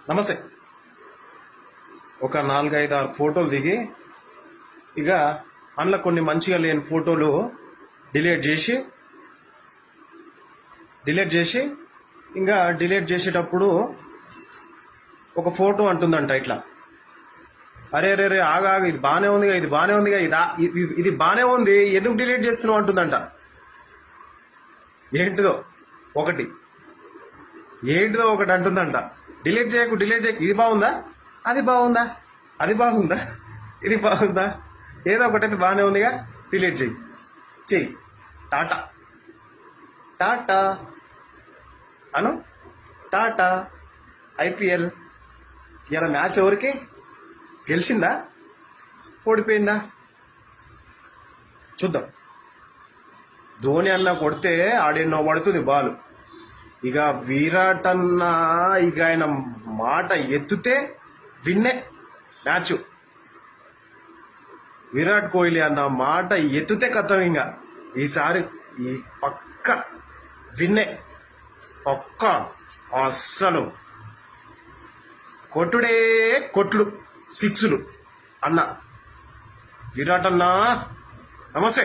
నమస్తే. ఒక 4-5-6 ఫోటోలు దిగి ఇక అందులో కొన్ని మంచిగా లేని ఫోటోలు డిలీట్ చేసి ఇంకా డిలీట్ చేసేటప్పుడు ఒక ఫోటో అంటుందంట ఇట్లా, అరే రే రే ఆగా ఇది బాగానే ఉందిగా, ఇది బాగానే ఉందిగా, ఇది బాగానే ఉంది, ఎందుకు డిలీట్ చేస్తున్నావు అంటుందంట. ఏంటిదో ఒకటి అంటుందంట. డిలీట్ చేయకు, ఇది బాగుందా, అది బాగుందా, ఇది బాగుందా, ఏదో ఒకటైతే బాగానే ఉందిగా, డిలీట్ చెయ్యి. టాటా టాటా అను, టాటా. ఐపీఎల్ ఇలా మ్యాచ్ ఎవరికి గెలిచిందా, ఓడిపోయిందా చూద్దాం. ధోని అన్న కొడితే ఆడెన్నో పడుతుంది బాల్. ఇక విరాట్ అన్న ఇక ఆయన మాట ఎత్తుతే విన్నే మ్యాచ్. విరాట్ కోహ్లీ అన్న మాట ఎత్తుతే కథం. ఇంకా ఈసారి ఈ పక్క విన్నే, పక్క. అస్సలు కొట్టుడు సిక్స్లు అన్న. విరాట్ అన్న నమస్తే.